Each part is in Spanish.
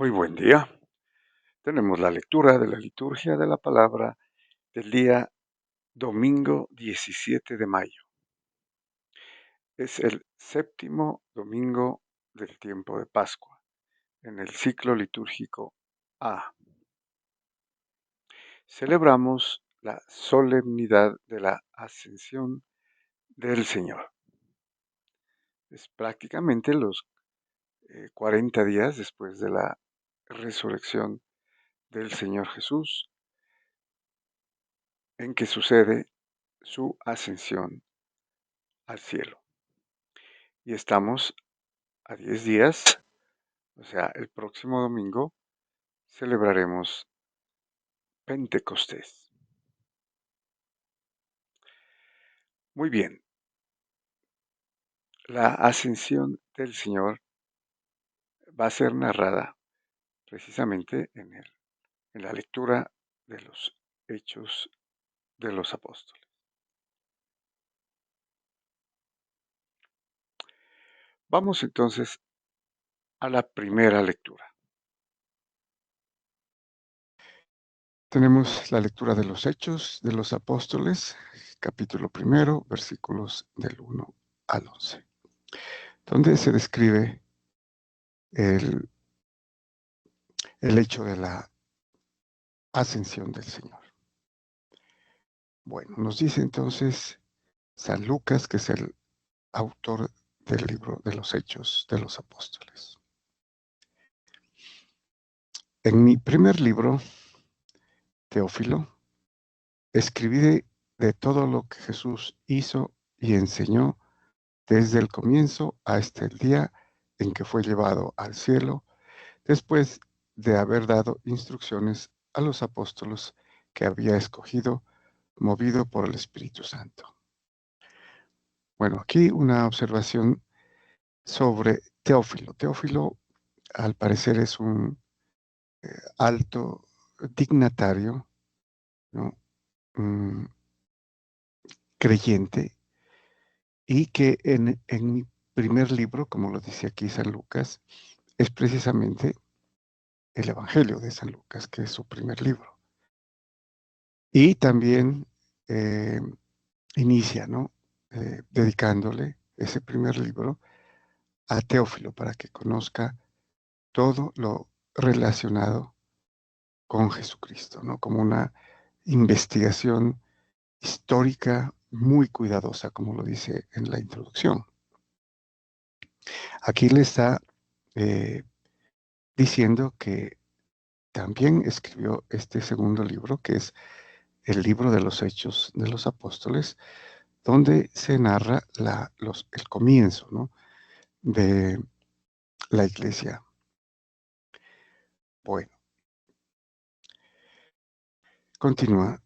Muy buen día. Tenemos la lectura de la liturgia de la palabra del día domingo 17 de mayo. Es el séptimo domingo del tiempo de Pascua, en el ciclo litúrgico A. Celebramos la solemnidad de la ascensión del Señor. Es prácticamente los 40 días después de la resurrección del Señor Jesús en que sucede su ascensión al cielo. Y estamos a 10 días, o sea, el próximo domingo celebraremos Pentecostés. Muy bien, la ascensión del Señor va a ser narrada precisamente en la lectura de los Hechos de los Apóstoles. Vamos entonces a la primera lectura. Tenemos la lectura de los Hechos de los Apóstoles, capítulo primero, versículos del 1 al 11, donde se describe el, el hecho de la ascensión del Señor. Bueno, nos dice entonces San Lucas, que es el autor del libro de los Hechos de los Apóstoles. En mi primer libro, Teófilo, escribí de todo lo que Jesús hizo y enseñó desde el comienzo hasta el día en que fue llevado al cielo, después de haber dado instrucciones a los apóstoles que había escogido, movido por el Espíritu Santo. Bueno, aquí una observación sobre Teófilo. Teófilo, al parecer, es un alto dignatario, ¿no? Mm, creyente, y que en mi primer libro, como lo dice aquí San Lucas, es precisamente el Evangelio de San Lucas, que es su primer libro. Y también eh, inicia, ¿no? Dedicándole ese primer libro a Teófilo para que conozca todo lo relacionado con Jesucristo, ¿no? Como una investigación histórica muy cuidadosa, como lo dice en la introducción. Aquí le está eh, diciendo que también escribió este segundo libro, que es el libro de los Hechos de los Apóstoles, donde se narra el comienzo, ¿no? De la iglesia. Bueno, continúa.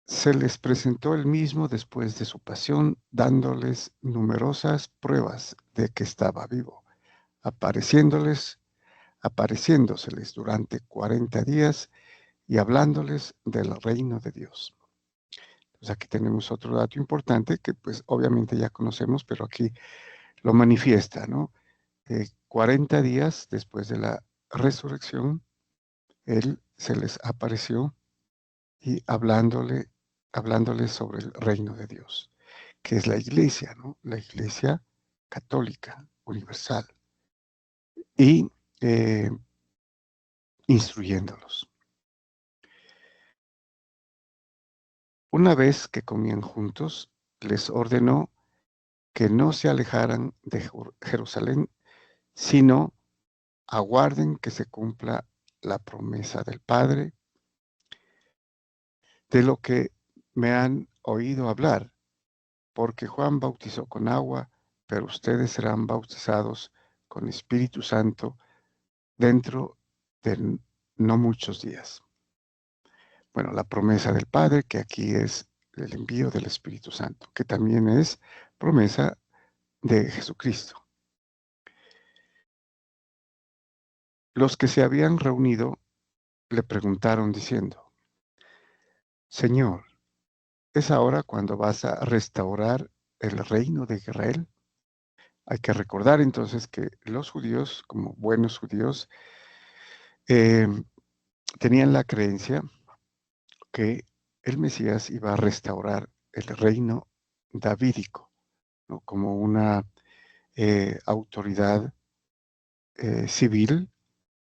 Se les presentó el mismo después de su pasión, dándoles numerosas pruebas de que estaba vivo, apareciéndoseles durante 40 días y hablándoles del reino de Dios. Pues aquí tenemos otro dato importante que pues obviamente ya conocemos, pero aquí lo manifiesta, ¿no? 40 días después de la resurrección, Él se les apareció y hablándoles sobre el reino de Dios, que es la iglesia, ¿no? La iglesia católica, universal, y eh, instruyéndolos. Una vez que comían juntos, les ordenó que no se alejaran de Jerusalén, sino aguarden que se cumpla la promesa del Padre, de lo que me han oído hablar, porque Juan bautizó con agua, pero ustedes serán bautizados con Espíritu Santo dentro de no muchos días. Bueno, la promesa del Padre, que aquí es el envío del Espíritu Santo, que también es promesa de Jesucristo. Los que se habían reunido le preguntaron diciendo, Señor, ¿es ahora cuando vas a restaurar el reino de Israel? Hay que recordar entonces que los judíos, como buenos judíos, eh, tenían la creencia que el Mesías iba a restaurar el reino davídico, ¿no? Como una autoridad civil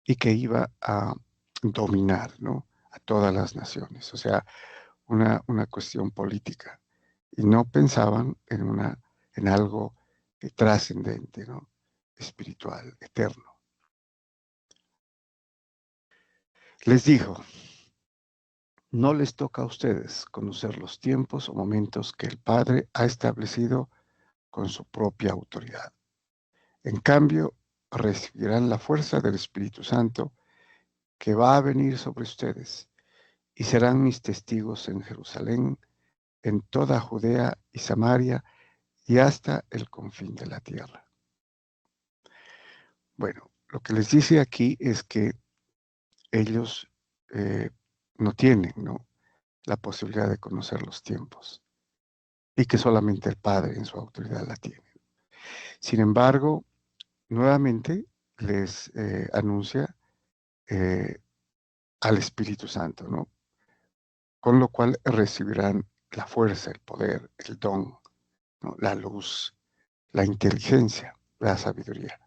y que iba a dominar, ¿no? A todas las naciones. O sea, una cuestión política. Y no pensaban en algo trascendente, ¿no? Espiritual, eterno. Les dijo, no les toca a ustedes conocer los tiempos o momentos que el Padre ha establecido con su propia autoridad. En cambio, recibirán la fuerza del Espíritu Santo que va a venir sobre ustedes y serán mis testigos en Jerusalén, en toda Judea y Samaria y hasta el confín de la tierra. Bueno, lo que les dice aquí es que ellos eh, no tienen, ¿no?, la posibilidad de conocer los tiempos y que solamente el Padre en su autoridad la tiene. Sin embargo, nuevamente les anuncia eh, al Espíritu Santo, ¿no? Con lo cual recibirán la fuerza, el poder, el don, ¿no?, la luz, la inteligencia, la sabiduría,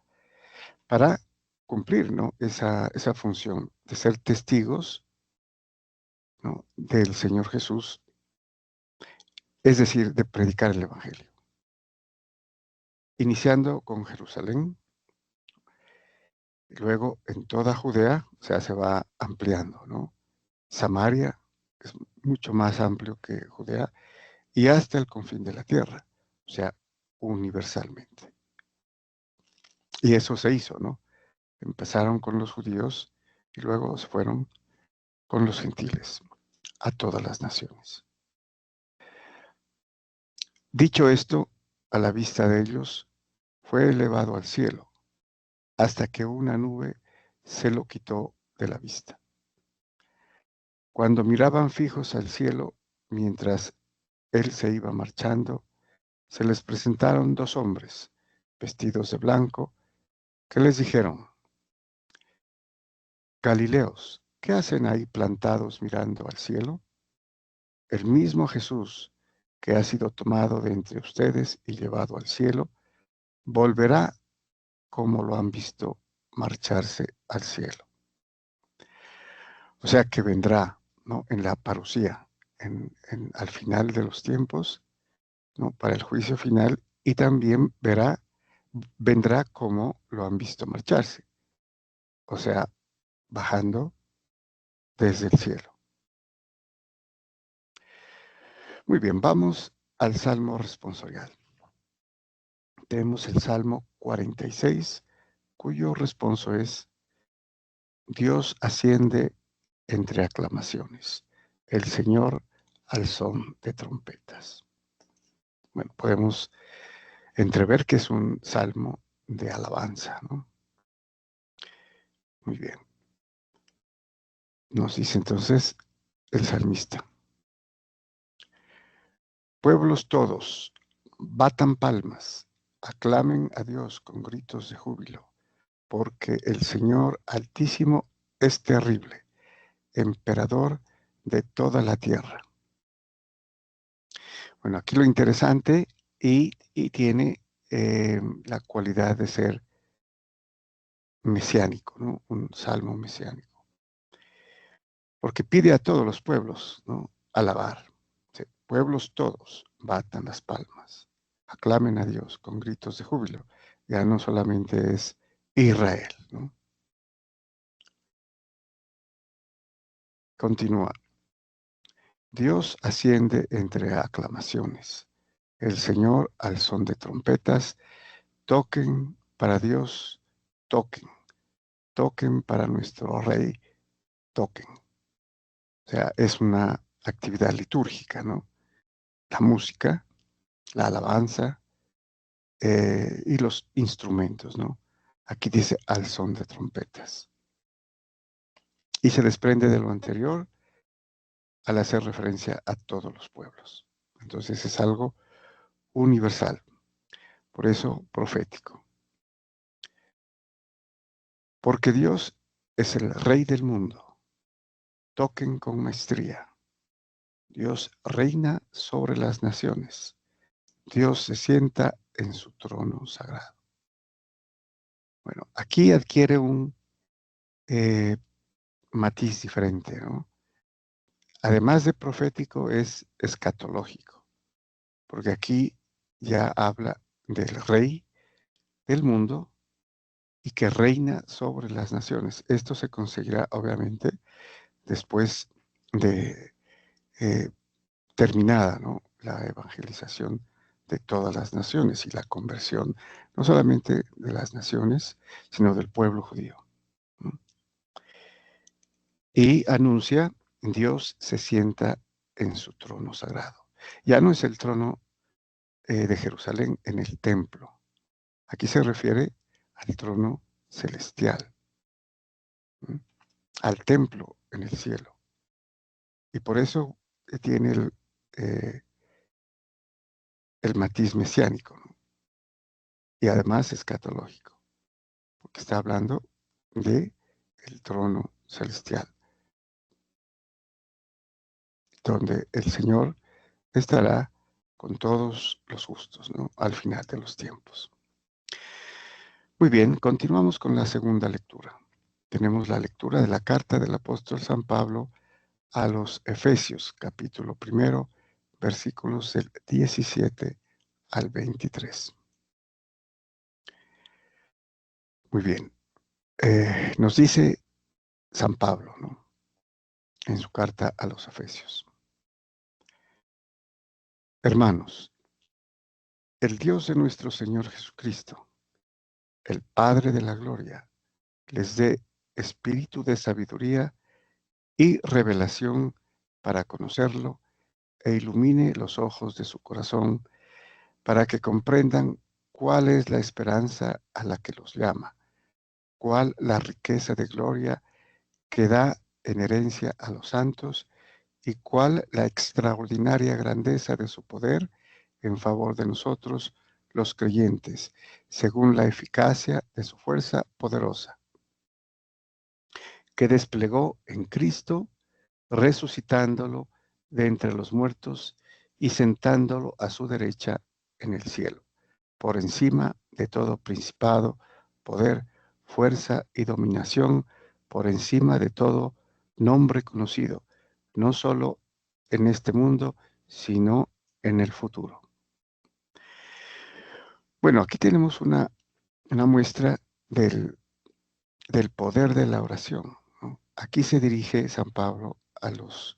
para cumplir, ¿no?, esa función de ser testigos, ¿no?, del Señor Jesús, es decir, de predicar el Evangelio, iniciando con Jerusalén, y luego en toda Judea, o sea, se va ampliando, ¿no? Samaria es mucho más amplio que Judea, y hasta el confín de la tierra, o sea, universalmente. Y eso se hizo, ¿no? Empezaron con los judíos y luego se fueron con los gentiles a todas las naciones. Dicho esto, a la vista de ellos, fue elevado al cielo, hasta que una nube se lo quitó de la vista. Cuando miraban fijos al cielo, mientras él se iba marchando, se les presentaron dos hombres, vestidos de blanco, que les dijeron: Galileos, ¿qué hacen ahí plantados mirando al cielo? El mismo Jesús, que ha sido tomado de entre ustedes y llevado al cielo, volverá como lo han visto marcharse al cielo. O sea que vendrá, ¿no?, en la parusía, al final de los tiempos, ¿no?, para el juicio final, y también vendrá como lo han visto marcharse, o sea, bajando desde el cielo. Muy bien, vamos al Salmo responsorial. Tenemos el Salmo 46, cuyo responso es: Dios asciende entre aclamaciones, el Señor al son de trompetas. Bueno, podemos entrever que es un salmo de alabanza, ¿no? Muy bien. Nos dice entonces el salmista: pueblos todos, batan palmas, aclamen a Dios con gritos de júbilo, porque el Señor Altísimo es terrible, emperador de toda la tierra. Bueno, aquí lo interesante, y tiene la cualidad de ser mesiánico, ¿no? Un salmo mesiánico, porque pide a todos los pueblos, ¿no?, alabar. Sí, pueblos todos, batan las palmas, aclamen a Dios con gritos de júbilo. Ya no solamente es Israel, ¿no? Continúa. Dios asciende entre aclamaciones, el Señor al son de trompetas. Toquen para Dios, toquen, toquen para nuestro Rey, toquen. O sea, es una actividad litúrgica, ¿no? La música, la alabanza y los instrumentos, ¿no? Aquí dice al son de trompetas. Y se desprende de lo anterior al hacer referencia a todos los pueblos. Entonces es algo universal, por eso profético. Porque Dios es el Rey del mundo. Toquen con maestría. Dios reina sobre las naciones. Dios se sienta en su trono sagrado. Bueno, aquí adquiere un matiz diferente, ¿no? Además de profético, es escatológico, porque aquí ya habla del Rey del mundo y que reina sobre las naciones. Esto se conseguirá, obviamente, después de terminada, ¿no?, la evangelización de todas las naciones y la conversión, no solamente de las naciones, sino del pueblo judío, ¿no? Y anuncia, Dios se sienta en su trono sagrado. Ya no es el trono de Jerusalén en el templo. Aquí se refiere al trono celestial, ¿no?, al templo en el cielo. Y por eso tiene el matiz mesiánico, ¿no? Y además escatológico, porque está hablando de el trono celestial, donde el Señor estará con todos los justos, ¿no?, al final de los tiempos. Muy bien, continuamos con la segunda lectura. Tenemos la lectura de la carta del apóstol San Pablo a los Efesios, capítulo 1, versículos del 17 al 23. Muy bien, nos dice San Pablo, ¿no?, en su carta a los Efesios: Hermanos, el Dios de nuestro Señor Jesucristo, el Padre de la gloria, les dé espíritu de sabiduría y revelación para conocerlo, e ilumine los ojos de su corazón, para que comprendan cuál es la esperanza a la que los llama, cuál la riqueza de gloria que da en herencia a los santos, y cuál la extraordinaria grandeza de su poder en favor de nosotros, los creyentes, según la eficacia de su fuerza poderosa, que desplegó en Cristo, resucitándolo de entre los muertos y sentándolo a su derecha en el cielo, por encima de todo principado, poder, fuerza y dominación, por encima de todo nombre conocido, no solo en este mundo, sino en el futuro. Bueno, aquí tenemos una muestra del poder de la oración, ¿no? Aquí se dirige San Pablo a los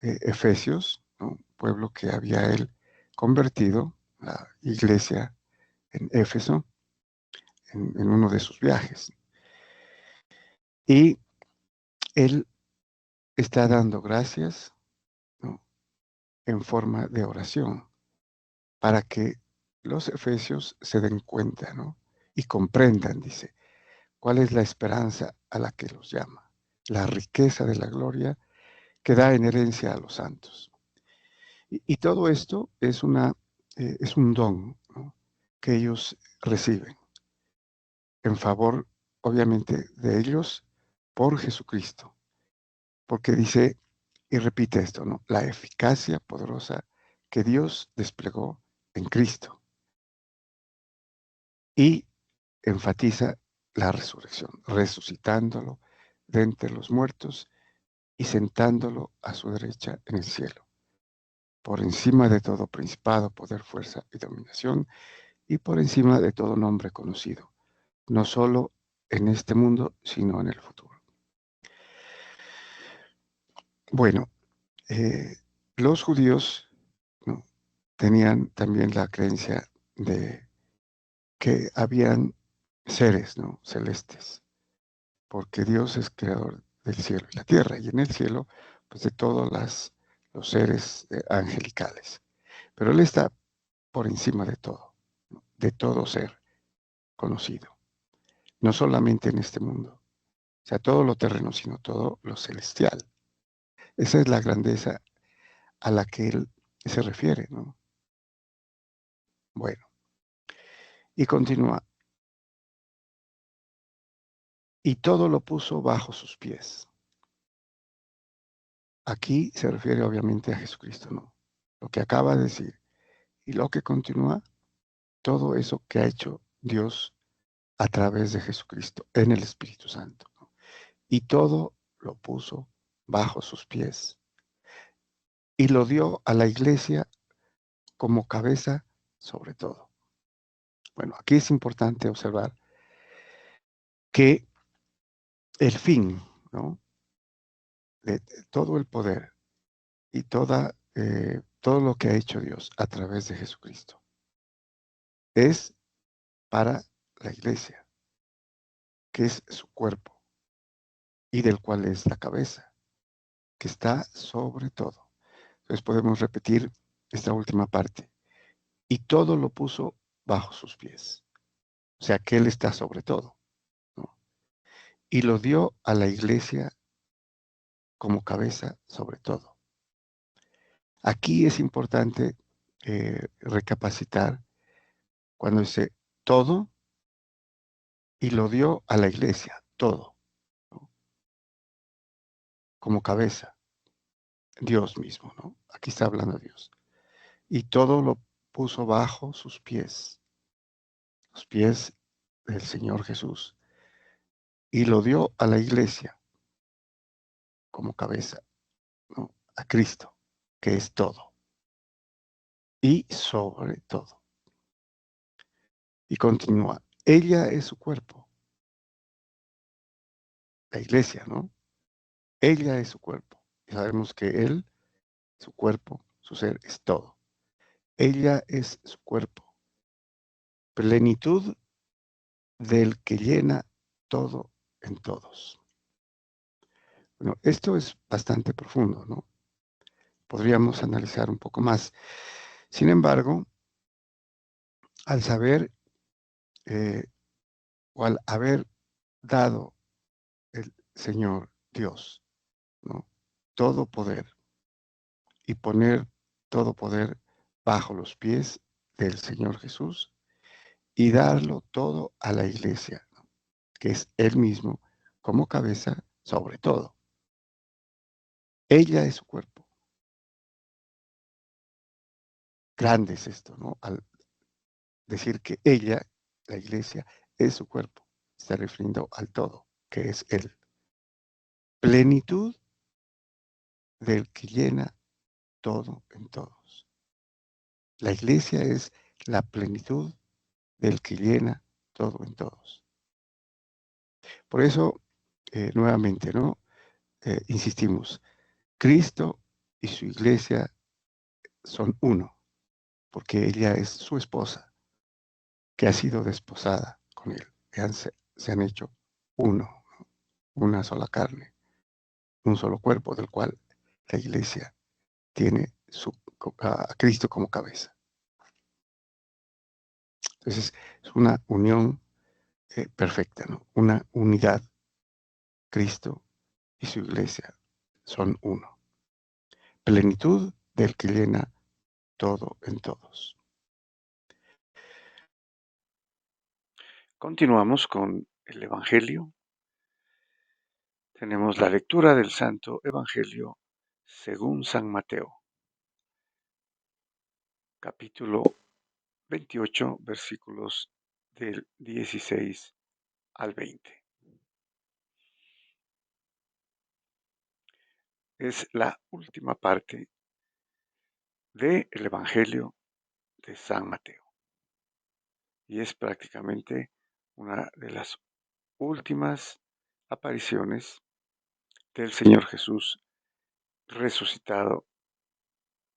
Efesios, ¿no?, pueblo que había él convertido, la iglesia en Éfeso, en uno de sus viajes. Y él está dando gracias, ¿no?, en forma de oración, para que los efesios se den cuenta, ¿no?, y comprendan, dice, cuál es la esperanza a la que los llama, la riqueza de la gloria que da en herencia a los santos. Y todo esto es es un don, ¿no?, que ellos reciben en favor, obviamente, de ellos por Jesucristo, porque dice y repite esto, ¿no?, la eficacia poderosa que Dios desplegó en Cristo, y enfatiza la resurrección, resucitándolo de entre los muertos y sentándolo a su derecha en el cielo, por encima de todo principado, poder, fuerza y dominación, y por encima de todo nombre conocido, no solo en este mundo, sino en el futuro. Bueno, eh, los judíos, ¿no?, tenían también la creencia de que habían seres, ¿no?, celestes, porque Dios es creador del cielo y la tierra, y en el cielo, pues de todos los seres angelicales. Pero Él está por encima de todo, ¿no?, de todo ser conocido, no solamente en este mundo, o sea, todo lo terreno, sino todo lo celestial. Esa es la grandeza a la que Él se refiere, ¿no? Bueno, y continúa. y todo lo puso bajo sus pies. Aquí se refiere obviamente a Jesucristo, ¿no? Lo que acaba de decir y lo que continúa, todo eso que ha hecho Dios a través de Jesucristo en el Espíritu Santo, ¿no? Y todo lo puso bajo sus pies y lo dio a la iglesia como cabeza sobre todo. Bueno, aquí es importante observar que el fin, ¿no?, de todo el poder y todo lo que ha hecho Dios a través de Jesucristo es para la iglesia, que es su cuerpo y del cual es la cabeza, que está sobre todo. Entonces podemos repetir esta última parte. Y todo lo puso bajo sus pies. O sea que Él está sobre todo, ¿no? Y lo dio a la iglesia como cabeza sobre todo. Aquí es importante recapacitar cuando dice todo y lo dio a la iglesia, todo, ¿no?, como cabeza, Dios mismo, ¿no? Aquí está hablando Dios. Y todo lo puso bajo sus pies, los pies del Señor Jesús, y lo dio a la iglesia como cabeza, ¿no?, a Cristo, que es todo y sobre todo. Y continúa, ella es su cuerpo, la iglesia, ¿no? Ella es su cuerpo. Y sabemos que Él, su cuerpo, su ser, es todo. Ella es su cuerpo, plenitud del que llena todo en todos. Bueno, esto es bastante profundo, ¿no? Podríamos analizar un poco más. Sin embargo, al saber eh, o al haber dado el Señor Dios, ¿no?, todo poder y poner todo poder bajo los pies del Señor Jesús y darlo todo a la iglesia, ¿no?, que es Él mismo como cabeza sobre todo. Ella es su cuerpo. Grande es esto, ¿no? Al decir que ella, la iglesia, es su cuerpo. Está refiriendo al todo, que es Él. Plenitud del que llena todo en todos. La iglesia es la plenitud del que llena todo en todos. Por eso, nuevamente, ¿no? Insistimos, Cristo y su iglesia son uno, porque ella es su esposa, que ha sido desposada con él. Se han hecho uno, ¿no?, una sola carne, un solo cuerpo, del cual la iglesia tiene a Cristo como cabeza. Entonces, es una unión perfecta, ¿no? Una unidad. Cristo y su iglesia son uno. Plenitud del que llena todo en todos. Continuamos con el Evangelio. Tenemos la lectura del Santo Evangelio según San Mateo, capítulo 28, versículos del 16 al 20. Es la última parte del Evangelio de San Mateo y es prácticamente una de las últimas apariciones del Señor Jesús resucitado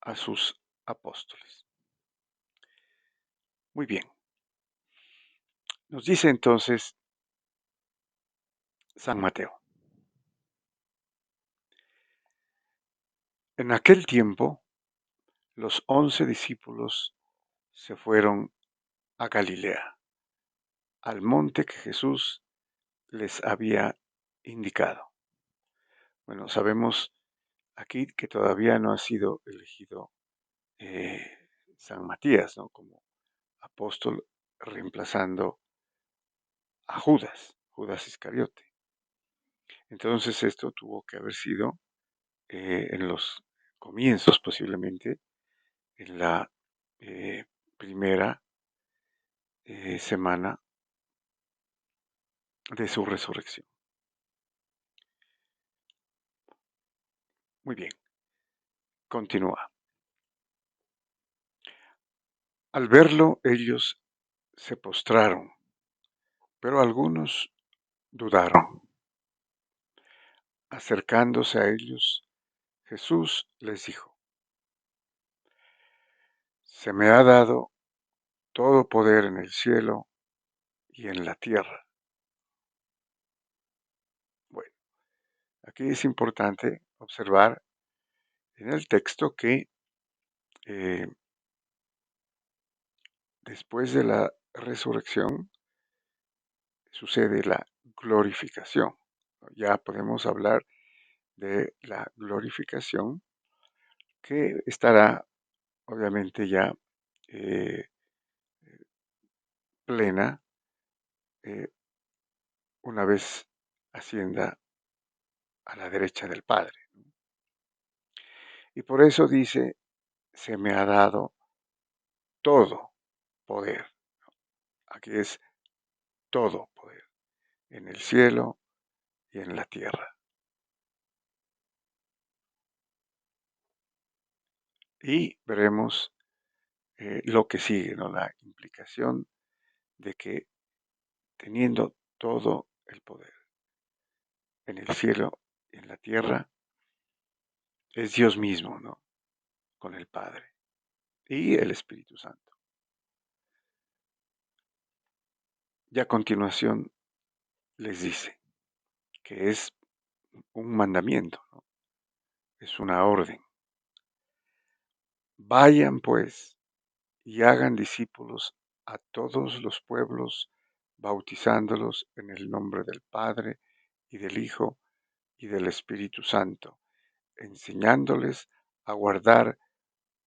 a sus apóstoles. Muy bien, nos dice entonces San Mateo. En aquel tiempo, los 11 discípulos se fueron a Galilea, al monte que Jesús les había indicado. Bueno, sabemos aquí que todavía no ha sido elegido San Matías, ¿no?, como apóstol, reemplazando a Judas Iscariote. Entonces esto tuvo que haber sido en los comienzos posiblemente, en la eh, primera semana de su resurrección. Muy bien, continúa. Al verlo, ellos se postraron, pero algunos dudaron. Acercándose a ellos, Jesús les dijo: Se me ha dado todo poder en el cielo y en la tierra. Bueno, aquí es importante observar en el texto que eh, después de la resurrección sucede la glorificación. Ya podemos hablar de la glorificación que estará obviamente ya eh, plena eh, una vez ascienda a la derecha del Padre. Y por eso dice, se me ha dado todo poder. Aquí es todo poder, en el cielo y en la tierra. Y veremos lo que sigue, ¿no? La implicación de que teniendo todo el poder en el cielo y en la tierra, es Dios mismo, ¿no? Con el Padre y el Espíritu Santo. Y a continuación les dice que es un mandamiento, ¿no? Es una orden. Vayan pues y hagan discípulos a todos los pueblos, bautizándolos en el nombre del Padre y del Hijo y del Espíritu Santo, enseñándoles a guardar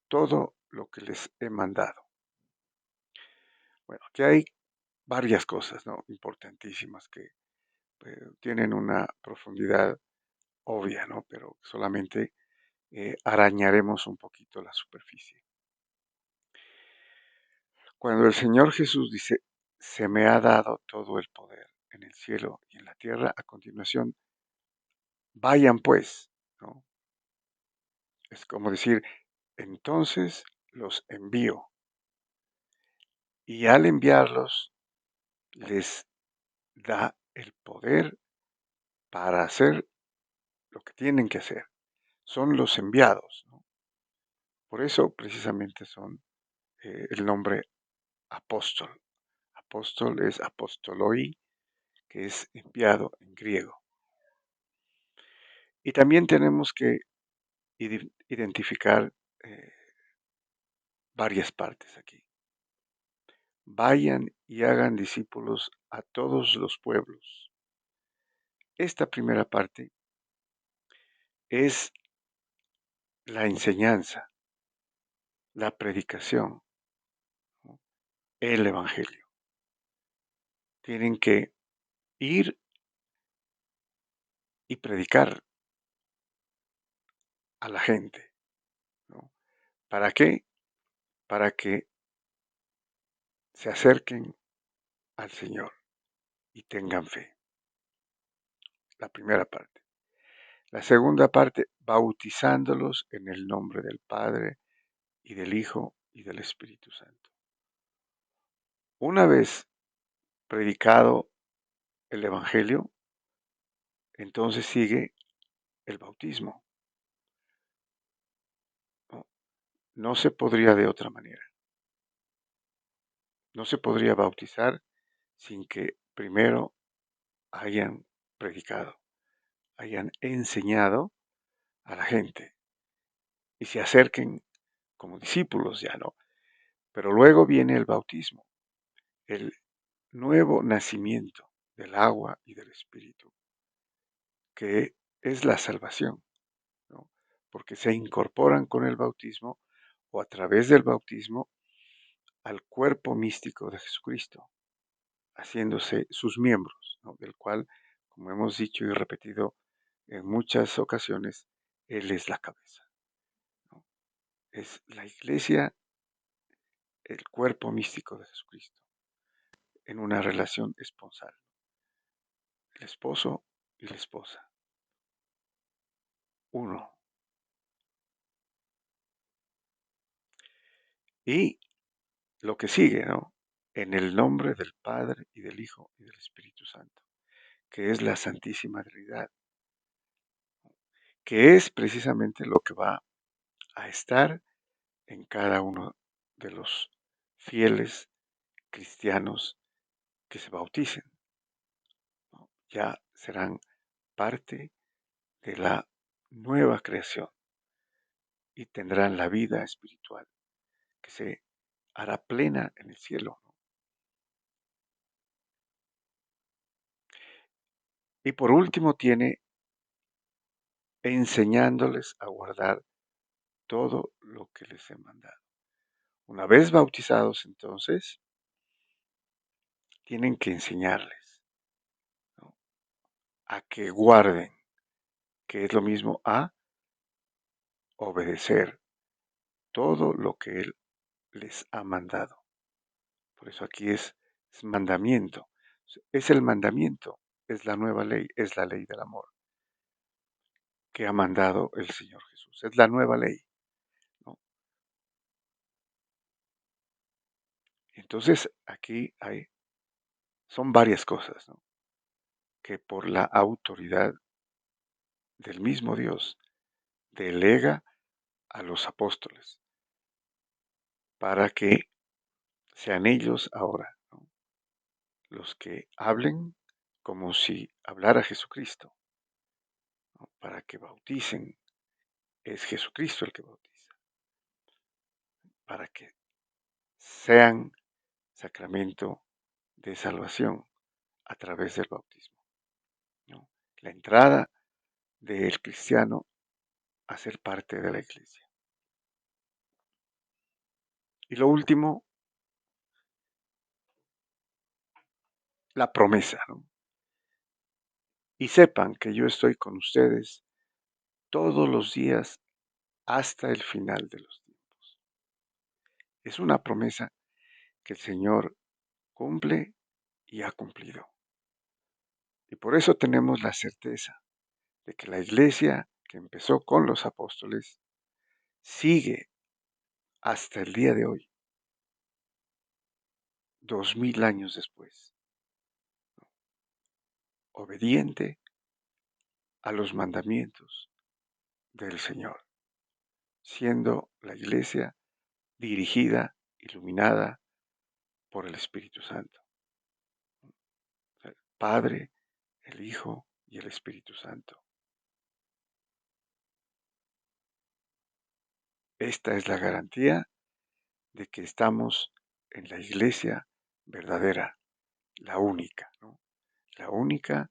todo lo que les he mandado. Bueno, aquí hay varias cosas, ¿no? Importantísimas que tienen una profundidad obvia, ¿no? Pero solamente arañaremos un poquito la superficie. Cuando el Señor Jesús dice, se me ha dado todo el poder en el cielo y en la tierra, a continuación, vayan pues, ¿no? Es como decir, entonces los envío y al enviarlos les da el poder para hacer lo que tienen que hacer. Son los enviados, ¿no? Por eso precisamente son el nombre apóstol. Apóstol es apostoloi, que es enviado en griego. Y también tenemos que identificar varias partes aquí. Vayan y hagan discípulos a todos los pueblos. Esta primera parte es la enseñanza, la predicación, ¿no? El Evangelio. Tienen que ir y predicar a la gente, ¿no? ¿Para qué? Para que se acerquen al Señor y tengan fe. La primera parte. La segunda parte, bautizándolos en el nombre del Padre y del Hijo y del Espíritu Santo. Una vez predicado el Evangelio, entonces sigue el bautismo. No, no se podría de otra manera. No se podría bautizar sin que primero hayan predicado, hayan enseñado a la gente y se acerquen como discípulos ya, ¿no? Pero luego viene el bautismo, el nuevo nacimiento del agua y del Espíritu, que es la salvación, ¿no? Porque se incorporan con el bautismo o a través del bautismo al cuerpo místico de Jesucristo, haciéndose sus miembros, ¿no? Del cual, como hemos dicho y repetido en muchas ocasiones, Él es la cabeza, ¿no? Es la iglesia, el cuerpo místico de Jesucristo, en una relación esponsal, el esposo y la esposa, uno. Y lo que sigue, ¿no? En el nombre del Padre y del Hijo y del Espíritu Santo, que es la Santísima Trinidad, que es precisamente lo que va a estar en cada uno de los fieles cristianos que se bauticen, ¿no? Ya serán parte de la nueva creación y tendrán la vida espiritual que se hará plena en el cielo, ¿no? Y por último tiene enseñándoles a guardar todo lo que les he mandado. Una vez bautizados, entonces, tienen que enseñarles, ¿no? A que guarden, que es lo mismo a obedecer todo lo que Él les ha mandado. Por eso aquí es mandamiento. Es el mandamiento, es la nueva ley, es la ley del amor que ha mandado el Señor Jesús. Es la nueva ley, ¿no? Entonces aquí son varias cosas, ¿no? Que por la autoridad del mismo Dios delega a los apóstoles para que sean ellos ahora, ¿no? Los que hablen como si hablara Jesucristo, ¿no? Para que bauticen. Es Jesucristo el que bautiza, para que sean sacramento de salvación a través del bautismo, ¿no? La entrada del cristiano a ser parte de la iglesia. Y lo último, la promesa, ¿no? Y sepan que yo estoy con ustedes todos los días hasta el final de los tiempos. Es una promesa que el Señor cumple y ha cumplido. Y por eso tenemos la certeza de que la iglesia que empezó con los apóstoles sigue hasta el día de hoy, 2000 años después, obediente a los mandamientos del Señor, siendo la iglesia dirigida, iluminada por el Espíritu Santo, el Padre, el Hijo y el Espíritu Santo. Esta es la garantía de que estamos en la iglesia verdadera, la única, ¿no? La única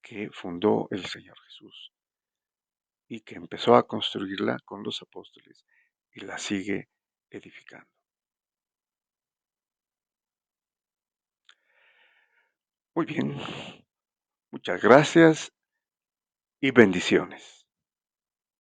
que fundó el Señor Jesús y que empezó a construirla con los apóstoles y la sigue edificando. Muy bien, muchas gracias y bendiciones.